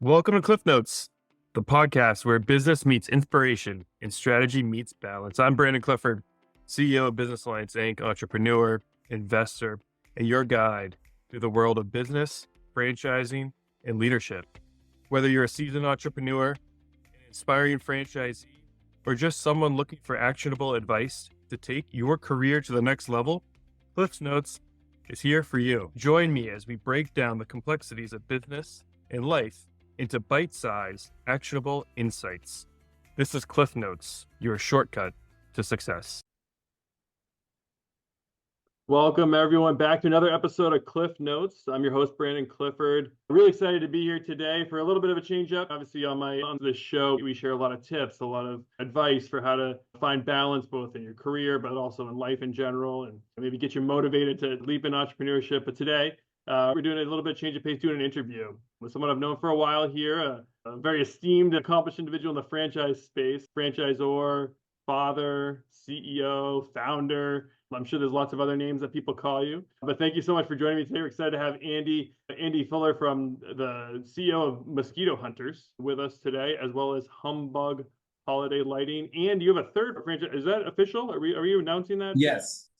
Welcome to Cliff Notes, the podcast where business meets inspiration and strategy meets balance. I'm Brandon Clifford, CEO of Business Alliance Inc., entrepreneur, investor, and your guide through the world of business, franchising, and leadership. Whether you're a seasoned entrepreneur, an inspiring franchisee, or just someone looking for actionable advice to take your career to the next level, Cliff Notes is here for you. Join me as we break down the complexities of business and life into bite-sized, actionable insights. This is Cliff Notes, your shortcut to success. Welcome, everyone, back to another episode of Cliff Notes. I'm your host, Brandon Clifford. Really excited to be here today for a little bit of a change up. Obviously, on this show, we share a lot of tips, a lot of advice for how to find balance both in your career, but also in life in general, and maybe get you motivated to leap in entrepreneurship. But today, we're doing a little bit of change of pace, doing an interview with someone I've known for a while here, a very esteemed, accomplished individual in the franchise space, franchisor, father, CEO, founder. I'm sure there's lots of other names that people call you. But thank you so much for joining me today. We're excited to have Andy Fuller from the CEO of Mosquito Hunters with us today, as well as Humbug Holiday Lighting. And you have a third franchise. Is that official? Are you announcing that? Yes.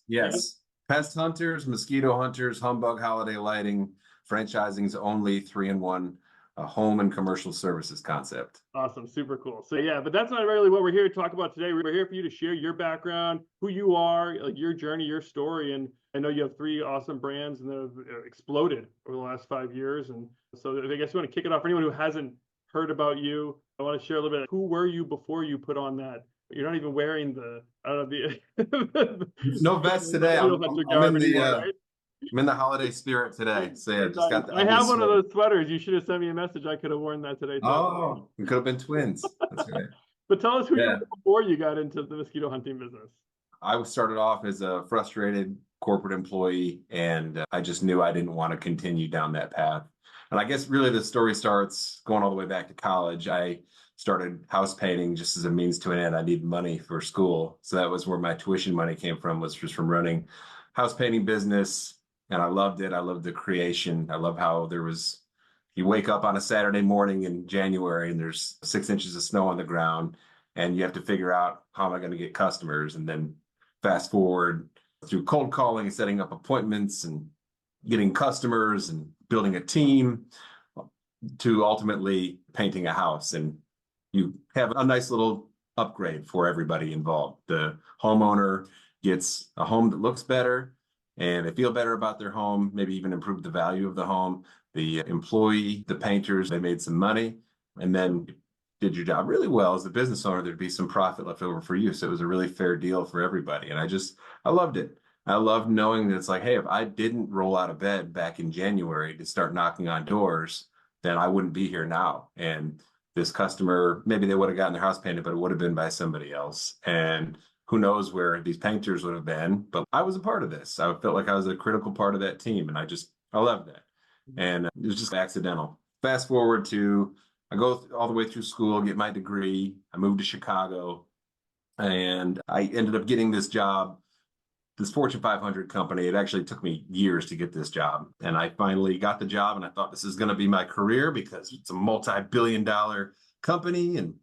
Pest Hunters, Mosquito Hunters, Humbug Holiday Lighting, franchising's only 3-in-1 home and commercial services concept. Awesome. Super cool. So yeah, but that's not really what we're here to talk about today. We're here for you to share your background, who you are, like your journey, your story. And I know you have 3 awesome brands and they've exploded over the last 5 years. And so I guess we want to kick it off for anyone who hasn't heard about you. I want to share a little bit. Who were you before you put on that? You're not even wearing the, I don't know, no vest today. I'm in the holiday spirit today. So yeah, just got the I have one of those sweaters. You should have sent me a message. I could have worn that today. Oh, we could have been twins. That's right. But tell us who you were before you got into the mosquito hunting business. I started off as a frustrated corporate employee, and I just knew I didn't want to continue down that path. And I guess really the story starts going all the way back to college. I started house painting just as a means to an end. I needed money for school. So that was where my tuition money came from, was just from running house painting business. And I loved it. I loved the creation. I love how you wake up on a Saturday morning in January and there's 6 inches of snow on the ground and you have to figure out, how am I going to get customers? And then fast forward through cold calling and setting up appointments and getting customers and building a team to ultimately painting a house. And you have a nice little upgrade for everybody involved. The homeowner gets a home that looks better and they feel better about their home, maybe even improve the value of the home. The employee, the painters, they made some money and then did your job really well as the business owner. There'd be some profit left over for you. So it was a really fair deal for everybody. And I loved it. I loved knowing that it's like, hey, if I didn't roll out of bed back in January to start knocking on doors, then I wouldn't be here now. And this customer, maybe they would have gotten their house painted, but it would have been by somebody else. And who knows where these painters would have been, but I was a part of this. I felt like I was a critical part of that team. And I loved that. And it was just accidental. Fast forward to, I go all the way through school, get my degree. I moved to Chicago and I ended up getting this job, this Fortune 500 company. It actually took me years to get this job. And I finally got the job and I thought this is going to be my career because it's a multi-billion-dollar company and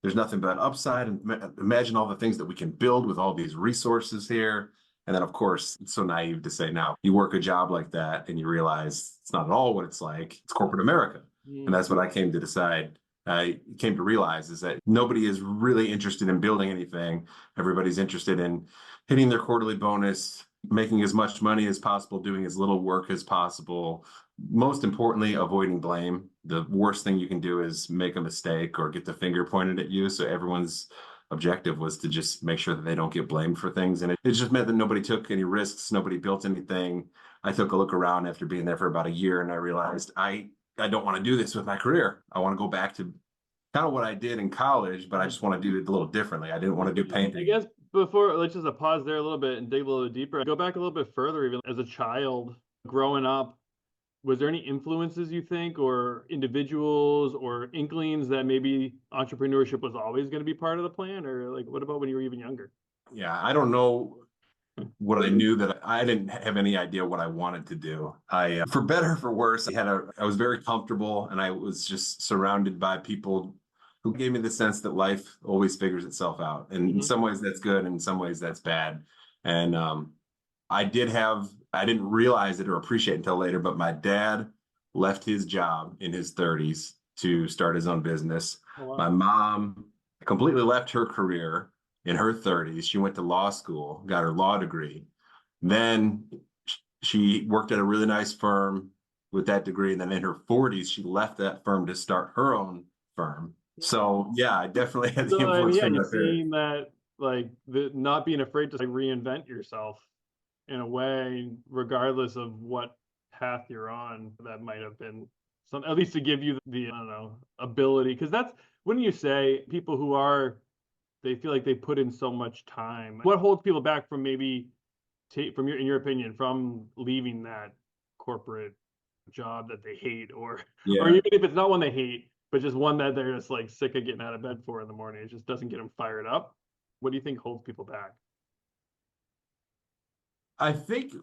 there's nothing but upside. And imagine all the things that we can build with all these resources here. And then, of course, it's so naive to say now you work a job like that and you realize it's not at all what it's like. It's corporate America. And that's what I came to decide. I came to realize is that nobody is really interested in building anything. Everybody's interested in hitting their quarterly bonus, making as much money as possible, doing as little work as possible. Most importantly, avoiding blame. The worst thing you can do is make a mistake or get the finger pointed at you. So everyone's objective was to just make sure that they don't get blamed for things. And it just meant that nobody took any risks. Nobody built anything. I took a look around after being there for about a year and I realized I don't want to do this with my career. I want to go back to kind of what I did in college, but I just want to do it a little differently. I didn't want to do painting. I guess before, let's just pause there a little bit and dig a little deeper. Go back a little bit further, even as a child growing up. Was there any influences you think, or individuals or inklings that maybe entrepreneurship was always going to be part of the plan? Or like, what about when you were even younger? Yeah, I don't know what I knew that I didn't have any idea what I wanted to do. For better or for worse, I was very comfortable and I was just surrounded by people who gave me the sense that life always figures itself out. And in Mhm. some ways that's good, and in some ways that's bad. And I didn't realize it or appreciate it until later, but my dad left his job in his 30s to start his own business. Oh, wow. My mom completely left her career in her 30s. She went to law school, got her law degree. Then she worked at a really nice firm with that degree. And then in her 40s, she left that firm to start her own firm. So yeah, I definitely had the So, influence yeah, from you're my parents. seeing that, like, the not being afraid to like reinvent yourself in a way, regardless of what path you're on, that might have been some, at least to give you the, I don't know, ability. Because that's, wouldn't you say, people who are, they feel like they put in so much time. What holds people back from maybe from your, in your opinion, from leaving that corporate job that they hate, or Yeah. even if it's not one they hate, but just one that they're just like sick of getting out of bed for in the morning, it just doesn't get them fired up? What do you think holds people back? I think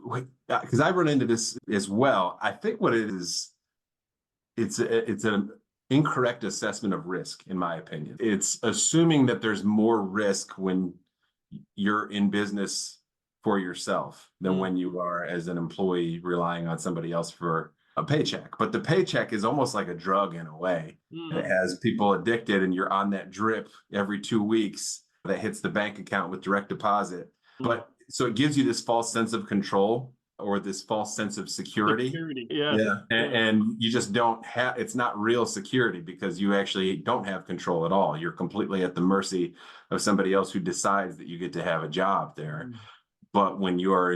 because I run into this as well. I think what it is, it's an incorrect assessment of risk, in my opinion. It's assuming that there's more risk when you're in business for yourself than Mm. when you are as an employee relying on somebody else for a paycheck. But the paycheck is almost like a drug in a way. It Mm. has people addicted, and you're on that drip every 2 weeks that hits the bank account with direct deposit. Mm. But so it gives you this false sense of control or this false sense of security. Security, yes. Yeah. Yeah. And you just don't have, it's not real security because you actually don't have control at all. You're completely at the mercy of somebody else who decides that you get to have a job there. Mm. But when you are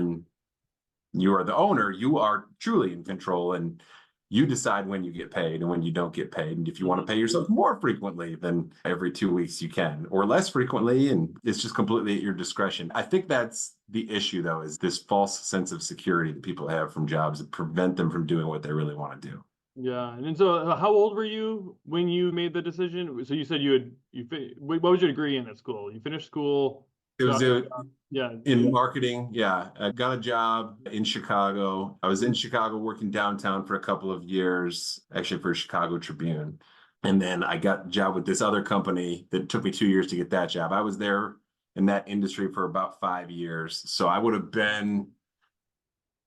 the owner, you are truly in control, and you decide when you get paid and when you don't get paid. And if you want to Mhm. pay yourself more frequently than every 2 weeks, you can, or less frequently. And it's just completely at your discretion. I think that's the issue, though, is this false sense of security that people have from jobs that prevent them from doing what they really want to do. Yeah. And then, so how old were you when you made the decision? So you said what was your degree in at school? You finished school, It was got, yeah. in marketing. Yeah. I got a job in Chicago. I was in Chicago working downtown for a couple of years, actually for Chicago Tribune. And then I got a job with this other company that took me 2 years to get that job. I was there in that industry for about 5 years. So I would have been,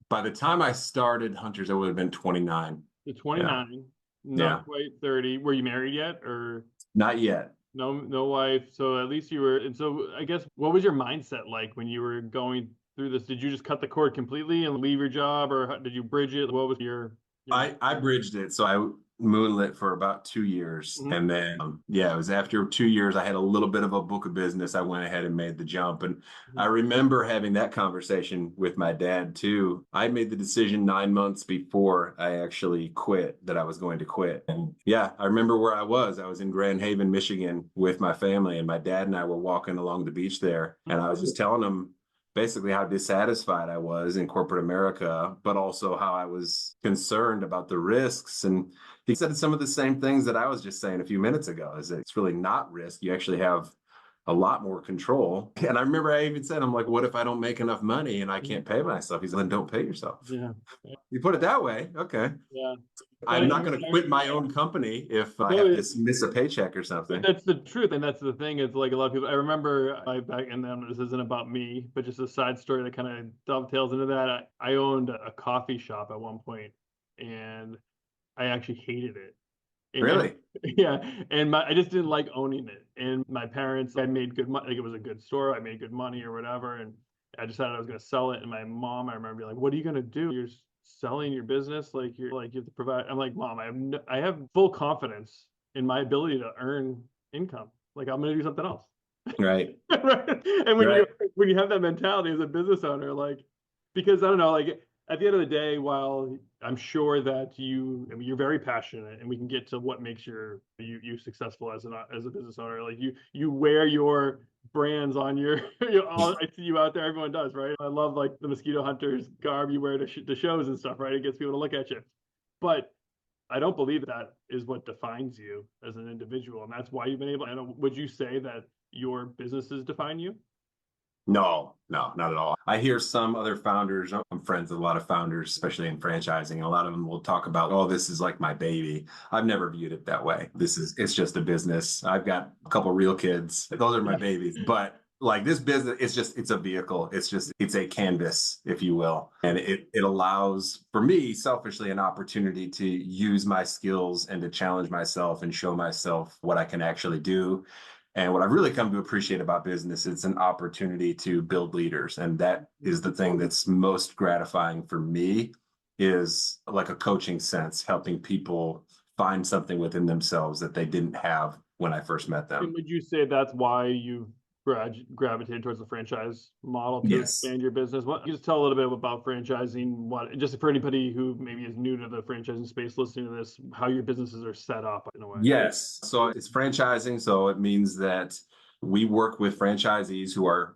by the time I started Hunters, I would have been 29. You're Yeah. 29, Yeah. not quite 30. Were you married yet, or Not yet. no wife? So at least you were. And so I guess, what was your mindset like when you were going through this? Did you just cut the cord completely and leave your job, or did you bridge it? What was your I bridged it. So I moonlit for about 2 years. Mhm. And then, yeah, it was after 2 years, I had a little bit of a book of business. I went ahead and made the jump. And I remember having that conversation with my dad too. I made the decision 9 months before I actually quit that I was going to quit. And yeah, I remember where I was. I was in Grand Haven, Michigan with my family, and my dad and I were walking along the beach there. And I was just telling him basically how dissatisfied I was in corporate America, but also how I was concerned about the risks. And he said some of the same things that I was just saying a few minutes ago, is that it's really not risk. You actually have a lot more control. And I remember I even said, I'm like, what if I don't make enough money and I can't pay myself? He's like, then don't pay yourself. Yeah. You put it that way. Okay. Yeah. I'm not going to quit my own company if I No, have to miss a paycheck or but something. that's the truth, and that's the thing. It's like a lot of people. I remember back, and then this isn't about me, but just a side story that kind of dovetails into that. I owned a coffee shop at one point, and I actually hated it. And Really? yeah, and I just didn't like owning it. And my parents, I made good money, like it was a good store. I made good money or whatever, and I decided I was going to sell it. And my mom, I remember being like, "What are you going to do? You're selling your business, like you're like you have to provide." I'm like, "Mom, I have full confidence in my ability to earn income. Like I'm going to do something else." Right. Right? And Right. when you have that mentality as a business owner, like, because I don't know, like at the end of the day, while I'm sure that I mean, you're very passionate, and we can get to what makes you successful as a business owner. Like you wear your brands on your, I see you out there. Everyone does, right? I love like the Mosquito Hunters garb you wear to shows and stuff, right? It gets people to look at you. But I don't believe that is what defines you as an individual, and that's why you've been able. And would you say that your businesses define you? No, no, not at all. I hear some other founders, I'm friends with a lot of founders, especially in franchising, and a lot of them will talk about, oh, this is like my baby. I've never viewed it that way. It's just a business. I've got a couple real kids. Those are my babies. But like this business, it's a vehicle. It's a canvas, if you will. And it allows, for me, selfishly, an opportunity to use my skills and to challenge myself and show myself what I can actually do. And what I've really come to appreciate about business, it's an opportunity to build leaders. And that is the thing that's most gratifying for me, is like a coaching sense, helping people find something within themselves that they didn't have when I first met And them. would you say that's why you've gravitated towards the franchise model to Yes. expand your business? What, you just tell a little bit about franchising, what, just for anybody who maybe is new to the franchising space listening to this, how your businesses are set up in a way. Yes. So it's franchising. So it means that we work with franchisees who are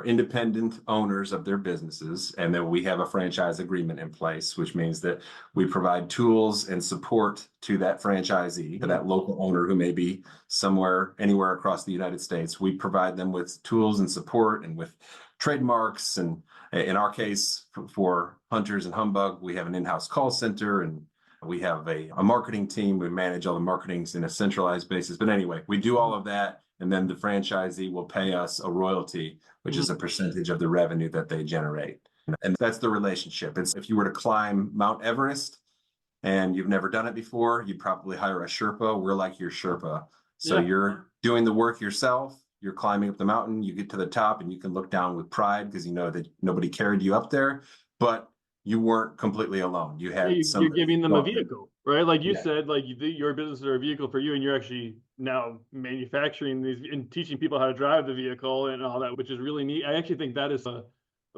independent owners of their businesses. And then we have a franchise agreement in place, which means that we provide tools and support to that franchisee, to that local owner who may be somewhere, anywhere across the United States. We provide them with tools and support and with trademarks. And in our case, for Hunters and Humbug, we have an in-house call center, and we have a marketing team. We manage all the marketings in a centralized basis. But anyway, we do all of that. And then the franchisee will pay us a royalty, which is a percentage of the revenue that they generate. And that's the relationship. It's, if you were to climb Mount Everest and you've never done it before, you'd probably hire a Sherpa. We're like your Sherpa. So you're doing the work yourself. You're climbing up the mountain. You get to the top and you can look down with pride because you know that nobody carried you up there, but you weren't completely alone. You had You're giving them a somebody. vehicle, right? Like you Yeah. said, like your businesses are a vehicle for you, and you're actually now manufacturing these and teaching people how to drive the vehicle and all that, which is really neat. I actually think that is a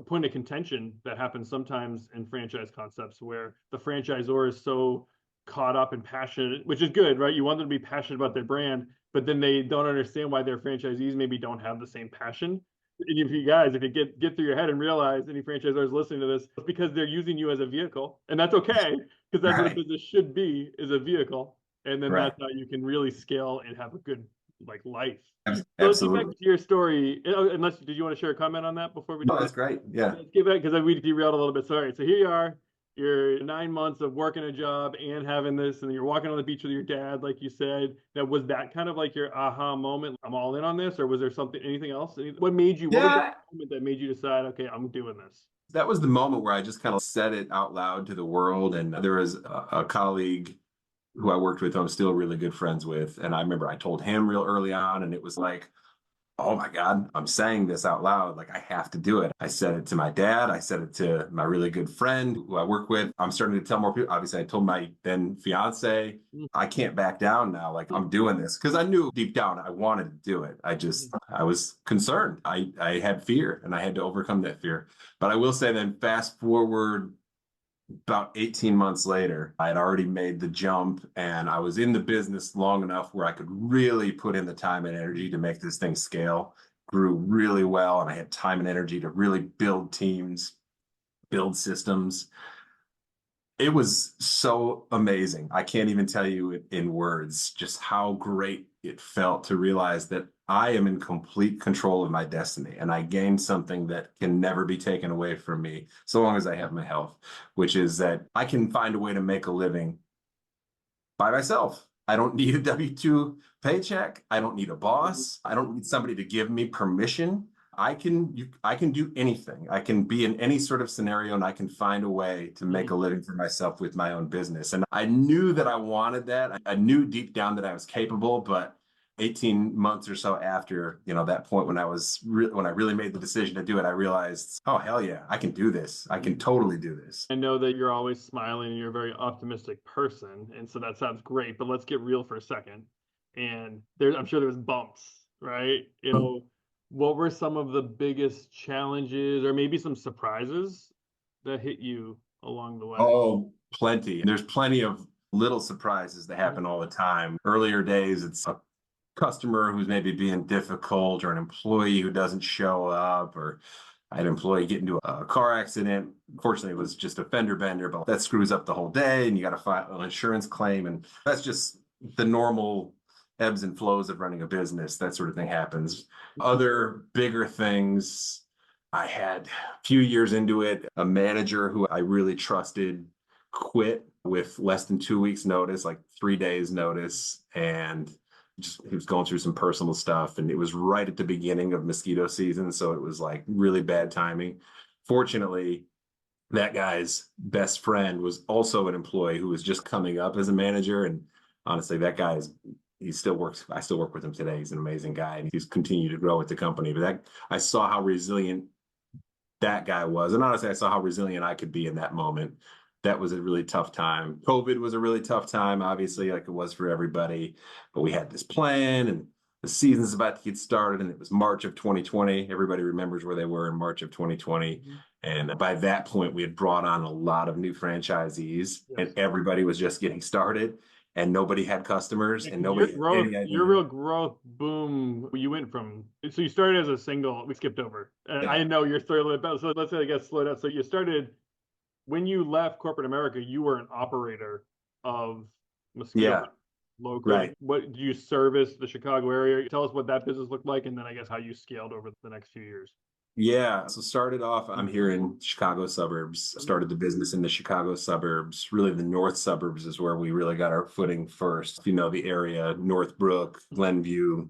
point of contention that happens sometimes in franchise concepts where the franchisor is so caught up and passionate, which is good, right? You want them to be passionate about their brand, but then they don't understand why their franchisees maybe don't have the same passion. And if you guys, if you get through your head and realize, any franchisors listening to this, it's because they're using you as a vehicle, and that's okay, because that's what a business should be, is a vehicle, and then that's how you can really scale and have a good life. So let's get back to your story. Unless, did you want to share a comment on that before we do? No, that's great. Yeah. Let's get back, because we derailed a little bit. Sorry. So here you are. You're 9 months of working a job and having this, and you're walking on the beach with your dad, like you said. Now, was that kind of like your aha moment? I'm all in on this, or was there anything else? What made you? What was that moment that made you decide, okay, I'm doing this? That was the moment where I just kind of said it out loud to the world. And there was a colleague who I worked with, who I'm still really good friends with. And I remember I told him real early on, and it was like, oh my God, I'm saying this out loud. Like, I have to do it. I said it to my dad. I said it to my really good friend who I work with. I'm starting to tell more people. Obviously, I told my then fiance, I can't back down now. Like, I'm doing this, because I knew deep down I wanted to do it. I was concerned. I had fear, and I had to overcome that fear. But I will say, then fast forward about 18 months later, I had already made the jump, and I was in the business long enough where I could really put in the time and energy to make this thing scale. Grew really well, and I had time and energy to really build teams, build systems. It was so amazing. I can't even tell you in words just how great it felt to realize that I am in complete control of my destiny, and I gained something that can never be taken away from me so long as I have my health, which is that I can find a way to make a living by myself. I don't need a W-2 paycheck. I don't need a boss. I don't need somebody to give me permission. I can do anything. I can be in any sort of scenario, and I can find a way to make a living for myself with my own business. And I knew that I wanted that. I knew deep down that I was capable, but 18 months or so after, that point when when I really made the decision to do it, I realized, oh, hell yeah, I can do this. I can totally do this. I know that you're always smiling and you're a very optimistic person, and so that sounds great, but let's get real for a second. And I'm sure there was bumps, right? What were some of the biggest challenges or maybe some surprises that hit you along the way? Oh, plenty. There's plenty of little surprises that happen all the time. Earlier days, it's a customer who's maybe being difficult, or an employee who doesn't show up, or I had an employee get into a car accident. Fortunately, it was just a fender bender, but that screws up the whole day, and you got to file an insurance claim. And that's just the normal ebbs and flows of running a business. That sort of thing happens. Other bigger things, I had a few years into it, a manager who I really trusted quit with less than 2 weeks notice, like 3 days notice. And just he was going through some personal stuff, and it was right at the beginning of mosquito season. So it was like really bad timing. Fortunately, that guy's best friend was also an employee who was just coming up as a manager. And honestly, that guy is, he still works. I still work with him today. He's an amazing guy, and he's continued to grow with the company. But that, I saw how resilient that guy was. And honestly, I saw how resilient I could be in that moment. That was a really tough time. COVID was a really tough time, obviously, like it was for everybody. But we had this plan, and the season's about to get started, and it was March of 2020. Everybody remembers where they were in March of 2020. And by that point, we had brought on a lot of new franchisees, and everybody was just getting started, and nobody had customers, and nobody had any idea. Your real growth boom, you went from, so you started as a single, we skipped over. I know you're thoroughly about, so let's say I guess slow down. So you started, when you left corporate America, you were an operator of mosquito locally. Right. What do you service the Chicago area? Tell us what that business looked like, and then I guess how you scaled over the next few years. Yeah. So started off, I'm here in Chicago suburbs, started the business in the Chicago suburbs. Really, the north suburbs is where we really got our footing first. If you know the area, Northbrook, Glenview,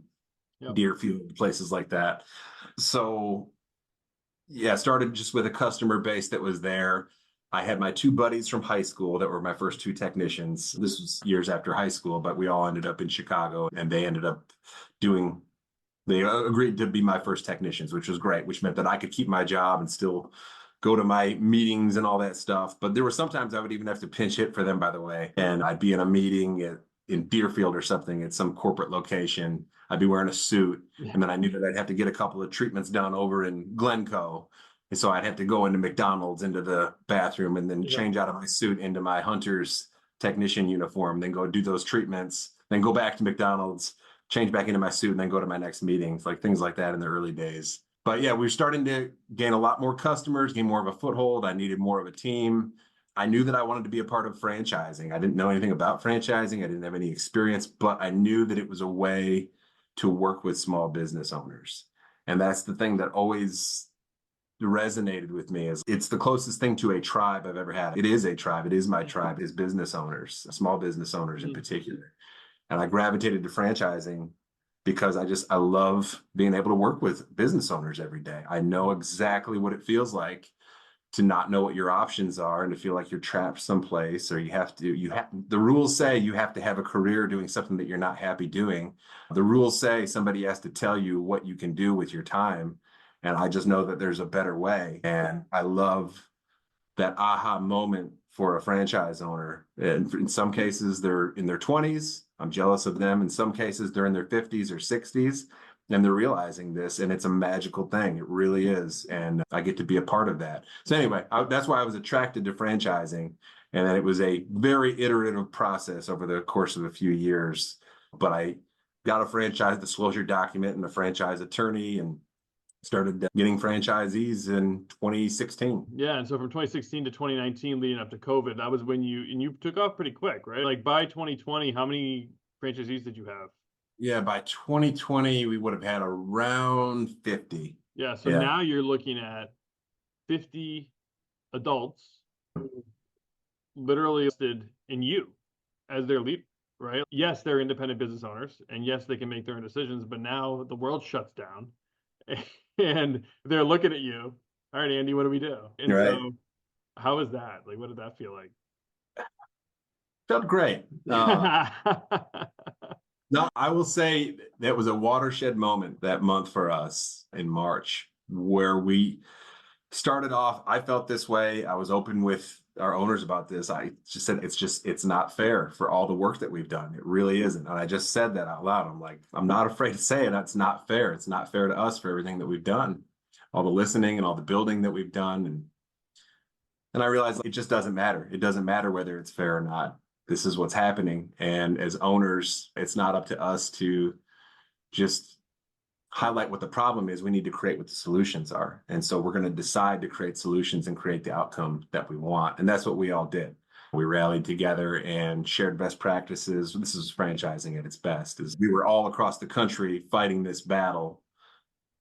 Deerfield, places like that. So yeah, started just with a customer base that was there. I had my two buddies from high school that were my first two technicians. This was years after high school, but we all ended up in Chicago, and they ended up doing, they agreed to be my first technicians, which was great, which meant that I could keep my job and still go to my meetings and all that stuff. But there were sometimes I would even have to pinch hit for them, by the way. And I'd be in a meeting in Deerfield or something at some corporate location. I'd be wearing a suit, and then I knew that I'd have to get a couple of treatments done over in Glencoe. And so I'd have to go into McDonald's, into the bathroom, and then change out of my suit into my Hunter's technician uniform, then go do those treatments, then go back to McDonald's, change back into my suit, and then go to my next meetings, like things like that in the early days. But yeah, we were starting to gain a lot more customers, gain more of a foothold. I needed more of a team. I knew that I wanted to be a part of franchising. I didn't know anything about franchising. I didn't have any experience, but I knew that it was a way to work with small business owners. And that's the thing that always resonated with me, is it's the closest thing to a tribe I've ever had. It is a tribe. It is my tribe, is business owners, small business owners in particular. And I gravitated to franchising because I love being able to work with business owners every day. I know exactly what it feels like to not know what your options are and to feel like you're trapped someplace, or the rules say you have to have a career doing something that you're not happy doing. The rules say somebody has to tell you what you can do with your time. And I just know that there's a better way. And I love that aha moment for a franchise owner. And in some cases, they're in their 20s. I'm jealous of them. In some cases, they're in their 50s or 60s, and they're realizing this, and it's a magical thing. It really is. And I get to be a part of that. So anyway, that's why I was attracted to franchising. And then it was a very iterative process over the course of a few years. But I got a franchise disclosure document and a franchise attorney, and started getting franchisees in 2016. Yeah, and so from 2016 to 2019, leading up to COVID, that was when you took off pretty quick, right? Like by 2020, how many franchisees did you have? Yeah, by 2020, we would have had around 50. Yeah, so now you're looking at 50 adults who literally listed in you as their leader, right? Yes, they're independent business owners, and yes, they can make their own decisions, but now the world shuts down. And they're looking at you. All right, Andy, what do we do? And so how was that? Like, what did that feel like? Felt great. No, I will say that was a watershed moment that month for us in March, where we started off. I felt this way. I was open with our owners about this. I just said, it's not fair for all the work that we've done. It really isn't. And I just said that out loud. I'm like, I'm not afraid to say it. It's not fair. It's not fair to us for everything that we've done, all the listening and all the building that we've done. And I realized it just doesn't matter. It doesn't matter whether it's fair or not. This is what's happening. And as owners, it's not up to us to just highlight what the problem is. We need to create what the solutions are. And so we're going to decide to create solutions and create the outcome that we want. And that's what we all did. We rallied together and shared best practices. This is franchising at its best, is we were all across the country fighting this battle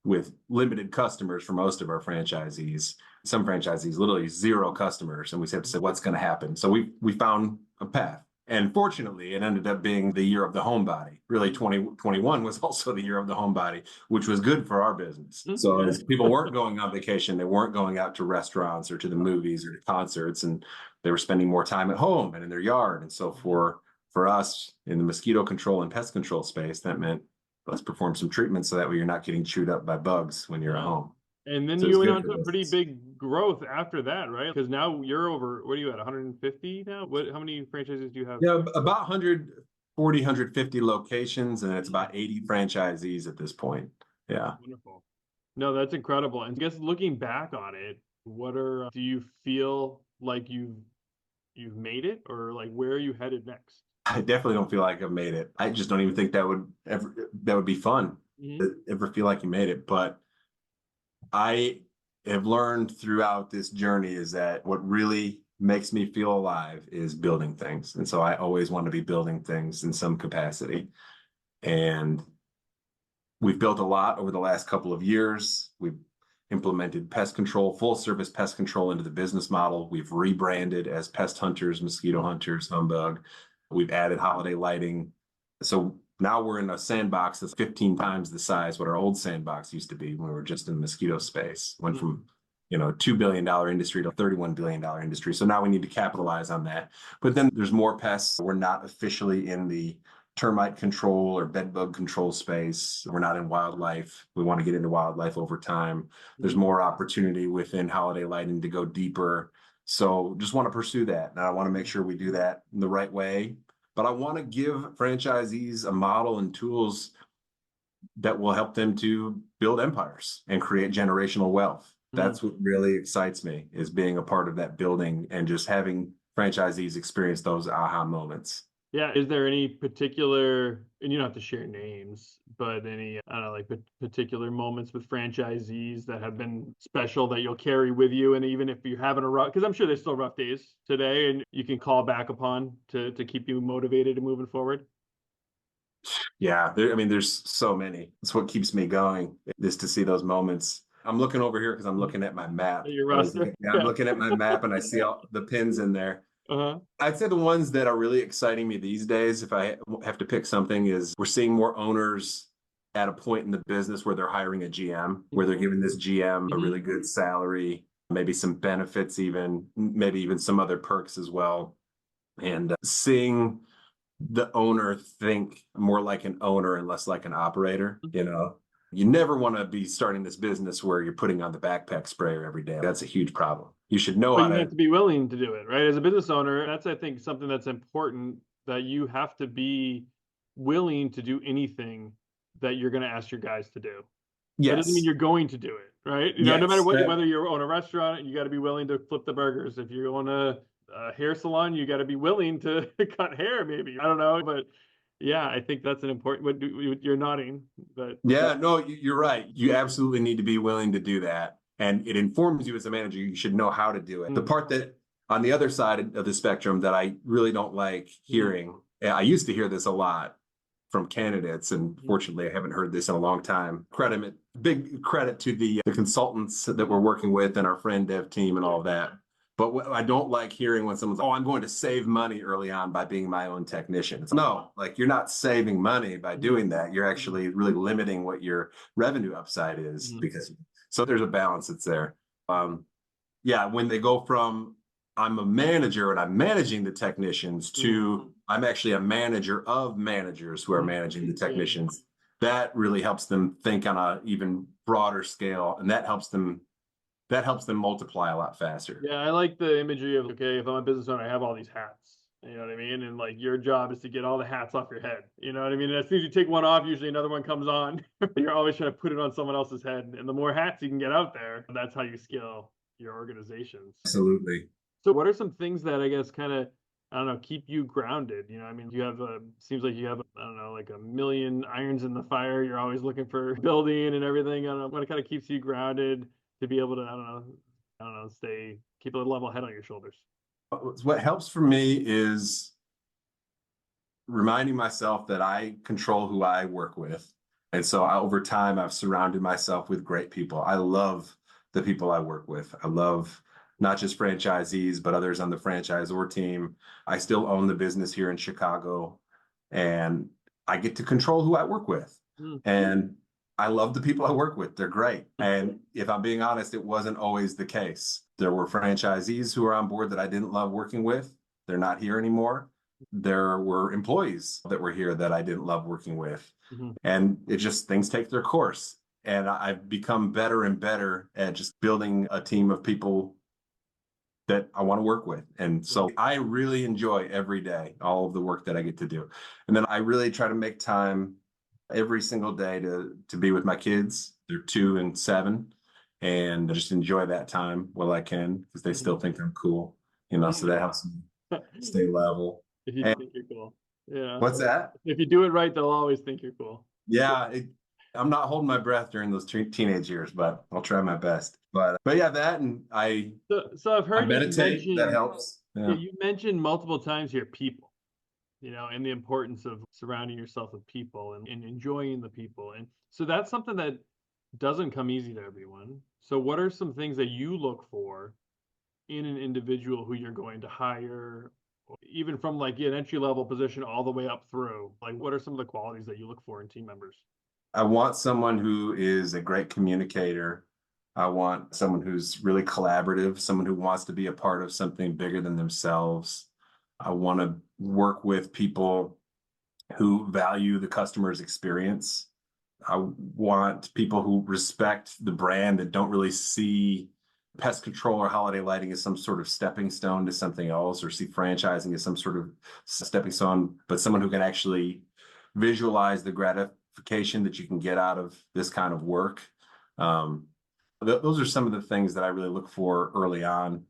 with limited customers for most of our franchisees. Some franchisees literally zero customers, and we had to say what's going to happen. So we found a path. And fortunately, it ended up being the year of the homebody. Really, 2021 was also the year of the homebody, which was good for our business. So as people weren't going on vacation, they weren't going out to restaurants or to the movies or to concerts, and they were spending more time at home and in their yard. And so for us in the mosquito control and pest control space, that meant let's perform some treatments so that way you're not getting chewed up by bugs when you're at home. And then you went on to a pretty big growth after that, right? Because now you're over, what are you at, 150 now? How many franchises do you have? Yeah, about 140, 150 locations, and it's about 80 franchisees at this point. Yeah. Wonderful. No, that's incredible. And I guess looking back on it, do you feel like you've made it, or like where are you headed next? I definitely don't feel like I've made it. I just don't even think that would be fun to ever feel like you made it. But I have learned throughout this journey is that what really makes me feel alive is building things. And so I always want to be building things in some capacity. And we've built a lot over the last couple of years. We've implemented pest control, full service pest control into the business model. We've rebranded as Pest Hunters, Mosquito Hunters, Humbug. We've added holiday lighting. So now we're in a sandbox that's 15 times the size what our old sandbox used to be when we were just in the mosquito space. Went from, $2 billion industry to $31 billion industry. So now we need to capitalize on that. But then there's more pests. We're not officially in the termite control or bed bug control space. We're not in wildlife. We want to get into wildlife over time. There's more opportunity within holiday lighting to go deeper. So just want to pursue that. And I want to make sure we do that in the right way. But I want to give franchisees a model and tools that will help them to build empires and create generational wealth. That's what really excites me, is being a part of that building and just having franchisees experience those aha moments. Yeah. Is there any particular, and you don't have to share names, but any, I don't know, like particular moments with franchisees that have been special that you'll carry with you? And even if you're having a rough, because I'm sure there's still rough days today, and you can call back upon to keep you motivated and moving forward. Yeah. There's so many. It's what keeps me going, is to see those moments. I'm looking over here because I'm looking at my map. I'm looking at my map and I see all the pins in there. I'd say the ones that are really exciting me these days, if I have to pick something, is we're seeing more owners at a point in the business where they're hiring a GM, where they're giving this GM a really good salary, maybe some benefits, maybe even some other perks as well. And seeing the owner think more like an owner and less like an operator. You never want to be starting this business where you're putting on the backpack sprayer every day. That's a huge problem. You should know how to. You have to be willing to do it, right? As a business owner, that's, I think, something that's important, that you have to be willing to do anything that you're going to ask your guys to do. Yes. That doesn't mean you're going to do it, right? No matter what, whether you own a restaurant, you got to be willing to flip the burgers. If you own a hair salon, you got to be willing to cut hair, maybe. I don't know, but yeah, I think that's an important. You're nodding, but yeah, no, you're right. You absolutely need to be willing to do that, and it informs you as a manager. You should know how to do it. The part that on the other side of the spectrum that I really don't like hearing, I used to hear this a lot from candidates, and fortunately I haven't heard this in a long time. Big credit to the consultants that we're working with and our friend dev team and all of that. But what I don't like hearing when someone's like, I'm going to save money early on by being my own technician. No, like, you're not saving money by doing that. You're actually really limiting what your revenue upside is, so there's a balance that's there. When they go from I'm a manager and I'm managing the technicians to I'm actually a manager of managers who are managing the technicians, that really helps them think on an even broader scale, and that helps them multiply a lot faster. Yeah, I like the imagery of, okay, if I'm a business owner, I have all these hats. You know what I mean? And like, your job is to get all the hats off your head. You know what I mean? And as soon as you take one off, usually another one comes on. You're always trying to put it on someone else's head. And the more hats you can get out there, that's how you scale your organizations. Absolutely. So what are some things that, I guess, kind of, I don't know, keep you grounded? You have seems like you have, I don't know, like a million irons in the fire. You're always looking for building and everything. I don't know, what kind of keeps you grounded to be able to, I don't know, keep a level head on your shoulders? What helps for me is reminding myself that I control who I work with. And so over time, I've surrounded myself with great people. I love the people I work with. I love not just franchisees, but others on the franchisor team. I still own the business here in Chicago, and I get to control who I work with. And I love the people I work with. They're great. And if I'm being honest, it wasn't always the case. There were franchisees who were on board that I didn't love working with. They're not here anymore. There were employees that were here that I didn't love working with. And it just, things take their course. And I've become better and better at just building a team of people that I want to work with. And so I really enjoy every day, all of the work that I get to do. And then I really try to make time every single day to be with my kids. They're 2 and 7, and just enjoy that time while I can, because they still think I'm cool, so that helps me stay level. If you think you're cool. Yeah. What's that? If you do it right, they'll always think you're cool. Yeah, I'm not holding my breath during those teenage years, but I'll try my best. But yeah, that, and so I've heard I meditate. you mention, that helps. Yeah. You mentioned multiple times here people, and the importance of surrounding yourself with people and enjoying the people. And so that's something that doesn't come easy to everyone. So what are some things that you look for in an individual who you're going to hire, even from like an entry level position all the way up through? Like, what are some of the qualities that you look for in team members? I want someone who is a great communicator. I want someone who's really collaborative, someone who wants to be a part of something bigger than themselves. I want to work with people who value the customer's experience. I want people who respect the brand, that don't really see pest control or holiday lighting as some sort of stepping stone to something else, or see franchising as some sort of stepping stone, but someone who can actually visualize the gratification that you can get out of this kind of work. Those are some of the things that I really look for early on.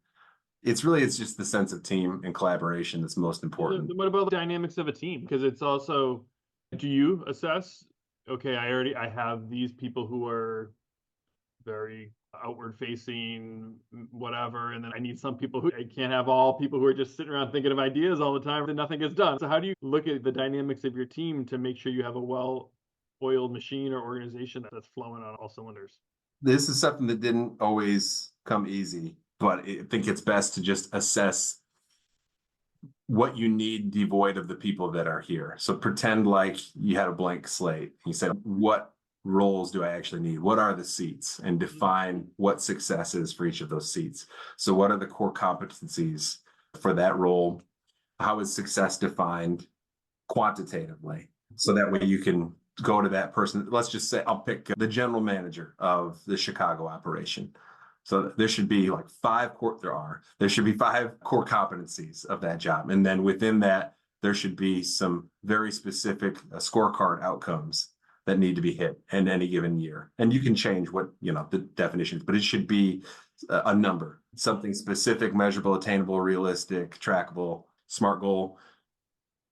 It's just the sense of team and collaboration that's most important. What about the dynamics of a team? Because it's also, do you assess, okay, I have these people who are very outward facing, whatever, and then I need some people I can't have all people who are just sitting around thinking of ideas all the time and nothing gets done. So how do you look at the dynamics of your team to make sure you have a well-oiled machine or organization that's flowing on all cylinders? This is something that didn't always come easy, but I think it's best to just assess what you need devoid of the people that are here. So pretend like you had a blank slate. You said, what roles do I actually need? What are the seats? And define what success is for each of those seats. So what are the core competencies for that role? How is success defined quantitatively? So that way you can go to that person. Let's just say I'll pick the general manager of the Chicago operation. So there should be like there should be 5 core competencies of that job. And then within that, there should be some very specific scorecard outcomes that need to be hit in any given year. And you can change what, the definitions, but it should be a number, something specific, measurable, attainable, realistic, trackable, SMART goal.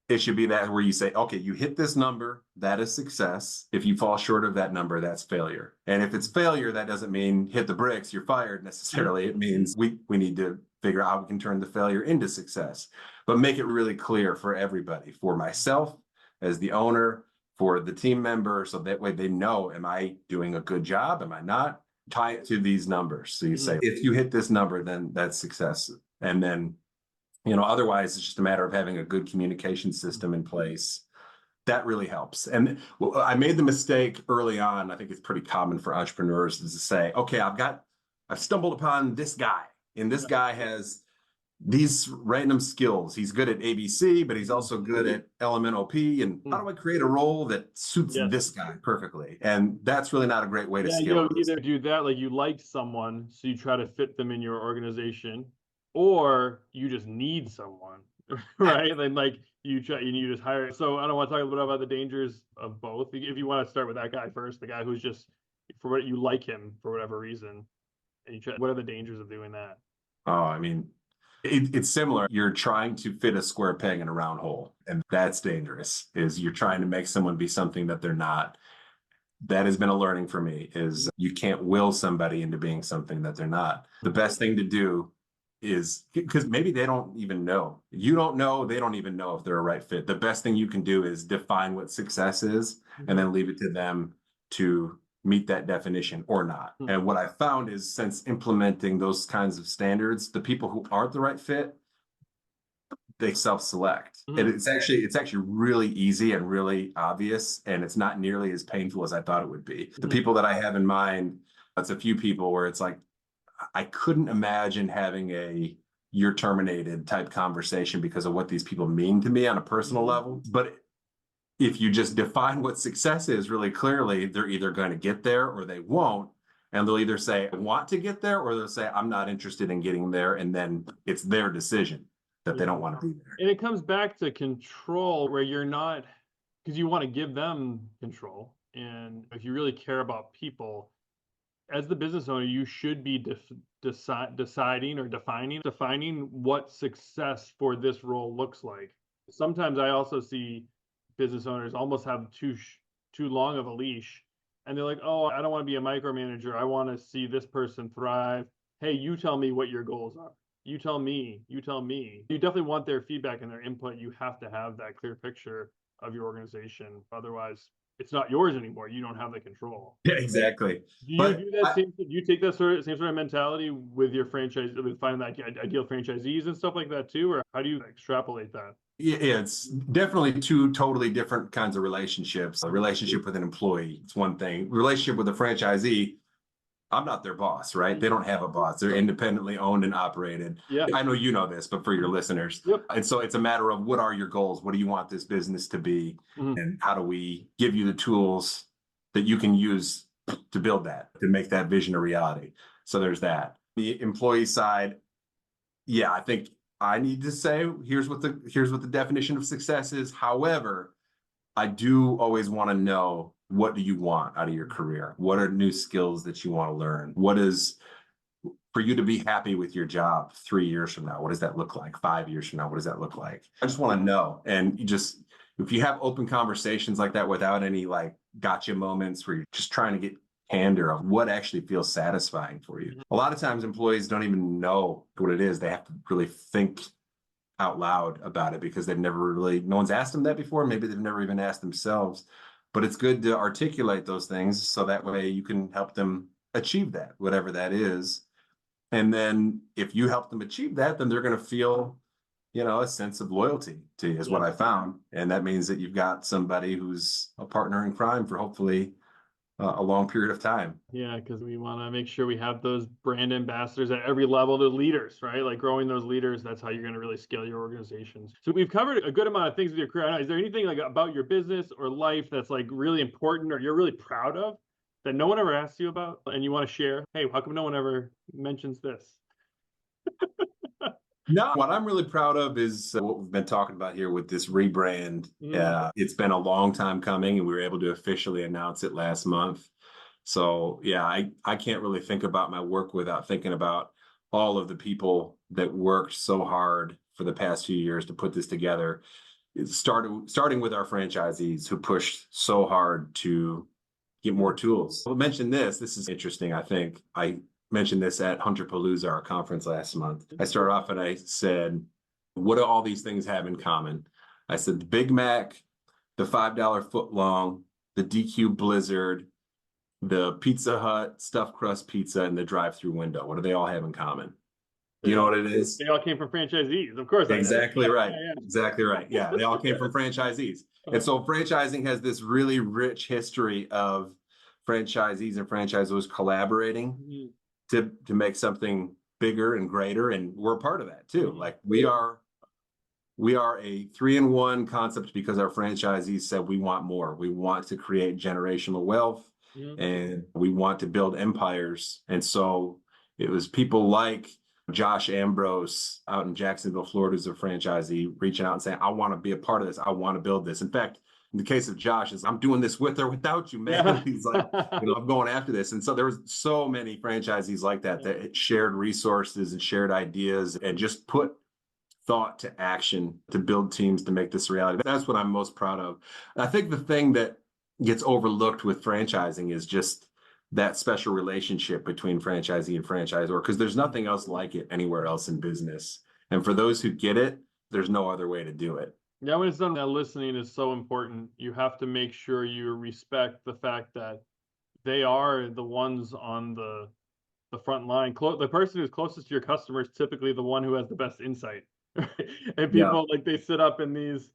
It should be that where you say, okay, you hit this number, that is success. If you fall short of that number, that's failure. And if it's failure, that doesn't mean hit the bricks, you're fired necessarily. It means we need to figure out how we can turn the failure into success, but make it really clear for everybody, for myself as the owner, for the team member, so that way they know, am I doing a good job? Am I not? Tie it to these numbers. So you say, if you hit this number, then that's success. And then, otherwise it's just a matter of having a good communication system in place. That really helps. And I made the mistake early on. I think it's pretty common for entrepreneurs is to say, okay, I've stumbled upon this guy, and this guy has these random skills. He's good at ABC, but he's also good at LMNOP. And how do I create a role that suits this guy perfectly? And that's really not a great way to scale. You either do that, like you like someone, so you try to fit them in your organization, or you just need someone, right? And like you just hire. So I don't want to talk a little bit about the dangers of both. If you want to start with that guy first, the guy who's just, for what you like him for whatever reason, and what are the dangers of doing that? Oh, I mean, it's similar. You're trying to fit a square peg in a round hole, and that's dangerous. Is you're trying to make someone be something that they're not. That has been a learning for me, is you can't will somebody into being something that they're not. The best thing to do is because maybe they don't even know. You don't know, they don't even know if they're a right fit. The best thing you can do is define what success is and then leave it to them to meet that definition or not. And what I found is since implementing those kinds of standards, the people who aren't the right fit, they self-select. And it's actually really easy and really obvious, and it's not nearly as painful as I thought it would be. The people that I have in mind, it's a few people where it's like, I couldn't imagine having a you're terminated type conversation because of what these people mean to me on a personal level. But if you just define what success is really clearly, they're either going to get there or they won't. And they'll either say, I want to get there, or they'll say, I'm not interested in getting there. And then it's their decision that they don't want to be there. And it comes back to control, where you're not, because you want to give them control. And if you really care about people, as the business owner, you should be deciding or defining what success for this role looks like. Sometimes I also see business owners almost have too long of a leash, and they're like, oh, I don't want to be a micromanager. I want to see this person thrive. Hey, you tell me what your goals are. You tell me. You definitely want their feedback and their input. You have to have that clear picture of your organization. Otherwise, it's not yours anymore. You don't have the control. Yeah, exactly. Do you do that do you take that same sort of mentality with your franchise, with finding that ideal franchisees and stuff like that too? Or how do you extrapolate that? Yeah, it's definitely two totally different kinds of relationships. A relationship with an employee, it's one thing. Relationship with a franchisee, I'm not their boss, right? They don't have a boss. They're independently owned and operated. Yeah. I know you know this, but for your listeners. Yep. And so it's a matter of what are your goals? What do you want this business to be? And how do we give you the tools that you can use to build that, to make that vision a reality? So there's that. The employee side, yeah, I think I need to say, here's what the definition of success is. However, I do always want to know, what do you want out of your career? What are new skills that you want to learn? What is for you to be happy with your job 3 years from now? What does that look like? 5 years from now, what does that look like? I just want to know. And if you have open conversations like that without any like gotcha moments where you're just trying to get candor of what actually feels satisfying for you. A lot of times employees don't even know what it is. They have to really think out loud about it because no one's asked them that before. Maybe they've never even asked themselves, but it's good to articulate those things so that way you can help them achieve that, whatever that is. And then if you help them achieve that, then they're going to feel, a sense of loyalty to you is what I found. And that means that you've got somebody who's a partner in crime for hopefully a long period of time. Yeah, because we want to make sure we have those brand ambassadors at every level, the leaders, right? Like growing those leaders, that's how you're going to really scale your organizations. So we've covered a good amount of things with your career. Is there anything like about your business or life that's like really important or you're really proud of that no one ever asks you about and you want to share? Hey, how come no one ever mentions this? No, what I'm really proud of is what we've been talking about here with this rebrand. It's been a long time coming, and we were able to officially announce it last month. So, yeah, I can't really think about my work without thinking about all of the people that worked so hard for the past few years to put this together. Starting with our franchisees who pushed so hard to get more tools. I'll mention this. This is interesting, I think. I mentioned this at Hunterpalooza, our conference last month. I started off and I said, what do all these things have in common? I said, the Big Mac, the $5 foot long, the DQ Blizzard, the Pizza Hut stuffed crust pizza, and the drive-through window. What do they all have in common? Do you know what it is? They all came from franchisees, of course. Exactly right. Exactly right. Yeah, they all came from franchisees. And so franchising has this really rich history of franchisees and franchisors collaborating to make something bigger and greater. And we're a part of that too. Like we are a 3-in-1 concept because our franchisees said we want more. We want to create generational wealth and we want to build empires. And so it was people like Josh Ambrose out in Jacksonville, Florida, is a franchisee reaching out and saying, I want to be a part of this. I want to build this. In fact, in the case of Josh, I'm doing this with or without you, man. Yeah. He's like, I'm going after this. And so there was so many franchisees like that shared resources and shared ideas and just put thought to action to build teams to make this a reality. That's what I'm most proud of. I think the thing that gets overlooked with franchising is just that special relationship between franchisee and franchisor, because there's nothing else like it anywhere else in business. And for those who get it, there's no other way to do it. Yeah, when it's done, that listening is so important. You have to make sure you respect the fact that they are the ones on the front line. The person who's closest to your customer is typically the one who has the best insight. And Yeah. people like they sit up in these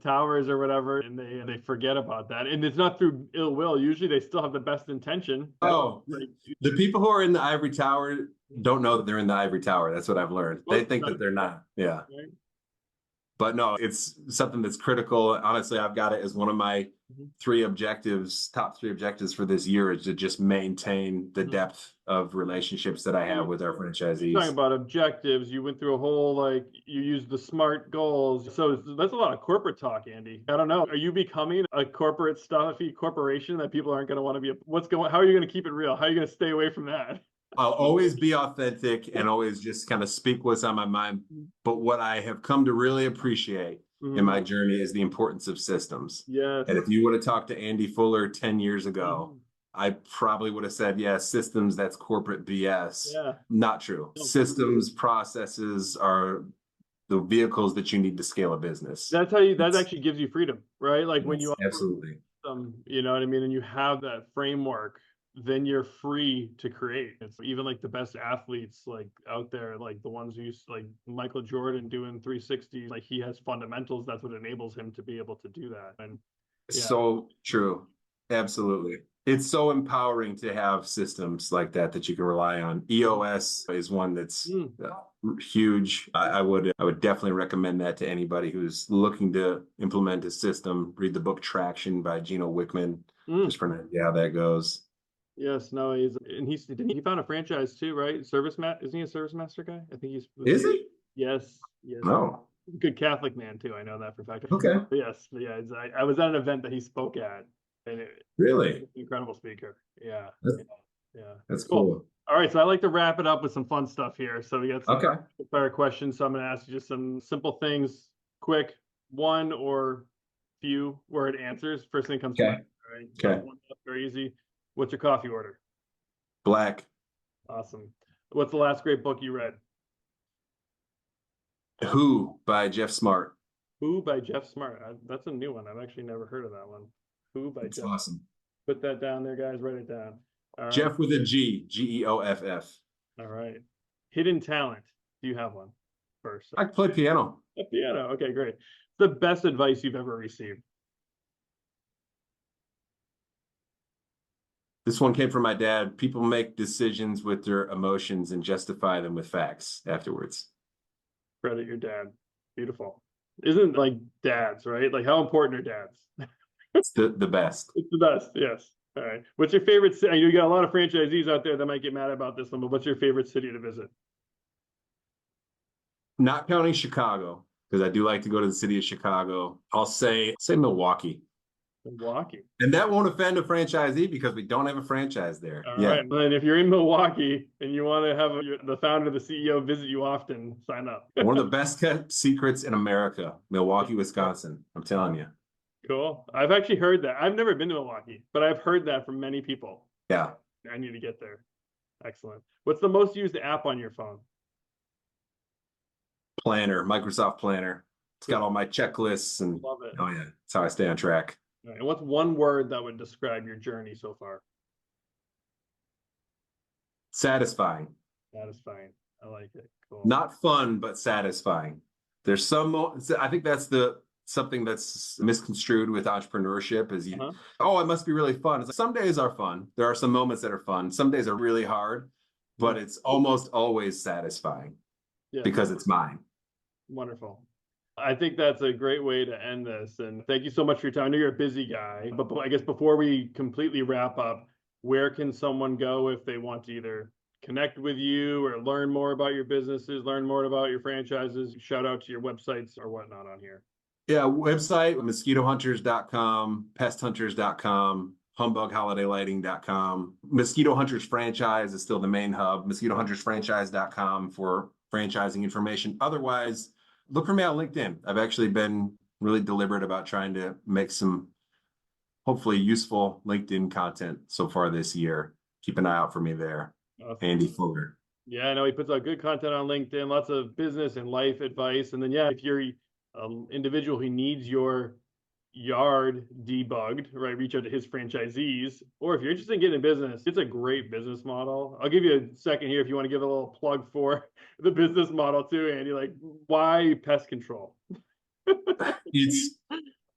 towers or whatever, and they forget about that. And it's not through ill will. Usually, they still have the best intention. Oh, the people who are in the ivory tower don't know that they're in the ivory tower. That's what I've learned. They think that they're not. Yeah. Right? But no, it's something that's critical. Honestly, I've got it as one of my top three objectives for this year, is to just maintain the depth of relationships that I have with our franchisees. Talking about objectives, you went through a whole, like, you used the SMART goals. So that's a lot of corporate talk, Andy. I don't know. Are you becoming a corporate stuffy corporation that people aren't going to want to be? How are you going to keep it real? How are you going to stay away from that? I'll always be authentic and always just kind of speak what's on my mind. But what I have come to really appreciate in my journey is the importance of systems. Yes. And if you would have talked to Andy Fuller 10 years ago, I probably would have said, yeah, systems, that's corporate BS. Yeah. Not true. Systems, processes are the vehicles that you need to scale a business. That actually gives you freedom, right? Like when you absolutely, you know what I mean? And you have that framework, then you're free to create. It's even like the best athletes like out there, like the ones who used like Michael Jordan doing 360, like he has fundamentals. That's what enables him to be able to do that. And so true. Absolutely. It's so empowering to have systems like that you can rely on. EOS is one that's huge. I would definitely recommend that to anybody who's looking to implement a system. Read the book Traction by Gino Wickman, just for an idea how that goes. Yes, no, he found a franchise too, right? Isn't he a Service Master guy? I think Is he? Yes. No. Good Catholic man too. I know that for a fact. Okay. But yes, yeah. I was at an event that he spoke at, and really incredible speaker. Yeah. That's cool. All right, so I like to wrap it up with some fun stuff here. So we got some fire questions. So I'm going to ask you just some simple things, quick, one or few word answers. First thing comes to mind. All right. Okay. Very easy. What's your coffee order? Black. Awesome. What's the last great book you read? Who by Jeff Smart. Who by Jeff Smart. That's a new one. I've actually never heard of that one. Who by Jeff. Awesome. Put that down there, guys. Write it down. All right. Jeff with a G. Geoff. All right. Hidden talent. Do you have one first? I play piano. Piano. Okay, great. The best advice you've ever received? This one came from my dad. People make decisions with their emotions and justify them with facts afterwards. Credit your dad. Beautiful. Isn't like dads, right? Like how important are dads? It's the best. It's the best, yes. All right. What's your favorite city? You got a lot of franchisees out there that might get mad about this one, but what's your favorite city to visit? Not counting Chicago, because I do like to go to the city of Chicago. I'll say Milwaukee. Milwaukee. And that won't offend a franchisee because we don't have a franchise there. All right. And if you're in Milwaukee and you want to have the founder, the CEO visit you often, sign up. One of the best kept secrets in America, Milwaukee, Wisconsin. I'm telling you. Cool. I've actually heard that. I've never been to Milwaukee, but I've heard that from many people. Yeah. I need to get there. Excellent. What's the most used app on your phone? Planner, Microsoft Planner. It's got all my checklists and love it. Oh yeah, that's how I stay on track. All right. And what's one word that would describe your journey so far? Satisfying. Satisfying. I like it. Cool. Not fun, but satisfying. There's I think that's something that's misconstrued with entrepreneurship is it must be really fun. It's like, some days are fun. There are some moments that are fun. Some days are really hard, but it's almost always satisfying because it's mine. Wonderful. I think that's a great way to end this. And thank you so much for your time. I know you're a busy guy, but I guess before we completely wrap up, where can someone go if they want to either connect with you or learn more about your businesses, learn more about your franchises, shout out to your websites or whatnot on here? Yeah, website, mosquitohunters.com, pesthunters.com, humbugholidaylighting.com. Mosquito Hunters franchise is still the main hub, mosquitohuntersfranchise.com for franchising information. Otherwise, look for me on LinkedIn. I've actually been really deliberate about trying to make some hopefully useful LinkedIn content so far this year. keep an eye out for me there. Awesome. Andy Fuller. Yeah, I know he puts out good content on LinkedIn, lots of business and life advice. And then, yeah, if you're an individual who needs your yard debugged, right, reach out to his franchisees. Or if you're interested in getting in business, it's a great business model. I'll give you a second here if you want to give a little plug for the business model too, Andy. Like, why pest control?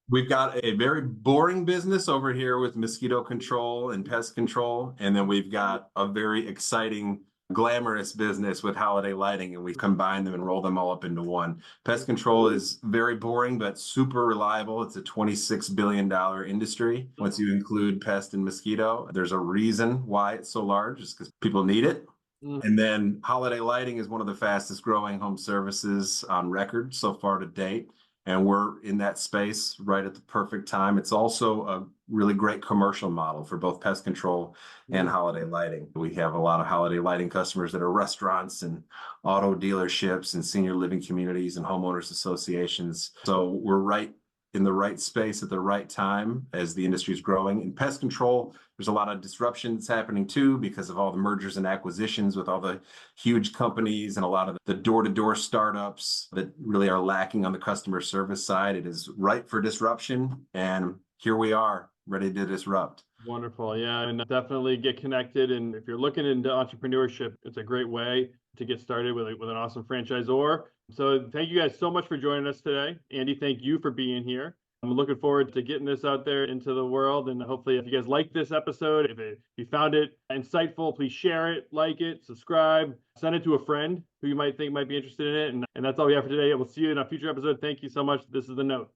We've got a very boring business over here with mosquito control and pest control. And then we've got a very exciting, glamorous business with holiday lighting. And we combine them and roll them all up into one. Pest control is very boring, but super reliable. It's a $26 billion industry. Once you include pest and mosquito, there's a reason why it's so large. It's because people need it. And then holiday lighting is one of the fastest growing home services on record so far to date. And we're in that space right at the perfect time. It's also a really great commercial model for both pest control and holiday lighting. We have a lot of holiday lighting customers that are restaurants and auto dealerships and senior living communities and homeowners associations. So we're right in the right space at the right time as the industry is growing. In pest control, there's a lot of disruption that's happening too because of all the mergers and acquisitions with all the huge companies and a lot of the door-to-door startups that really are lacking on the customer service side. It is ripe for disruption, and here we are, ready to disrupt. Wonderful. Yeah, and definitely get connected. And if you're looking into entrepreneurship, it's a great way to get started with an awesome franchisor. So thank you guys so much for joining us today. Andy, thank you for being here. I'm looking forward to getting this out there into the world. And hopefully if you guys like this episode, if you found it insightful, please share it, like it, subscribe, send it to a friend who you might think might be interested in it. And that's all we have for today. We'll see you in a future episode. Thank you so much. This is The Note.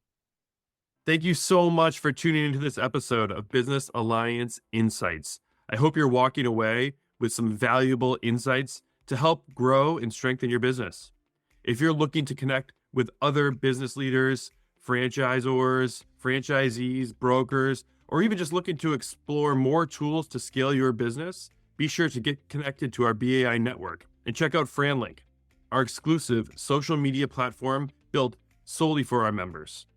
Thank you so much for tuning into this episode of Business Alliance Insights. I hope you're walking away with some valuable insights to help grow and strengthen your business. If you're looking to connect with other business leaders, franchisors, franchisees, brokers, or even just looking to explore more tools to scale your business, be sure to get connected to our BAI network and check out FranLink, our exclusive social media platform built solely for our members.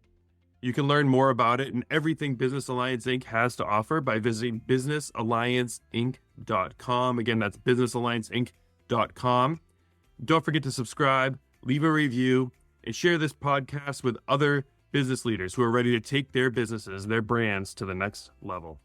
You can learn more about it and everything Business Alliance Inc. has to offer by visiting businessallianceinc.com. Again, that's businessallianceinc.com. Don't forget to subscribe, leave a review, and share this podcast with other business leaders who are ready to take their businesses, their brands to the next level.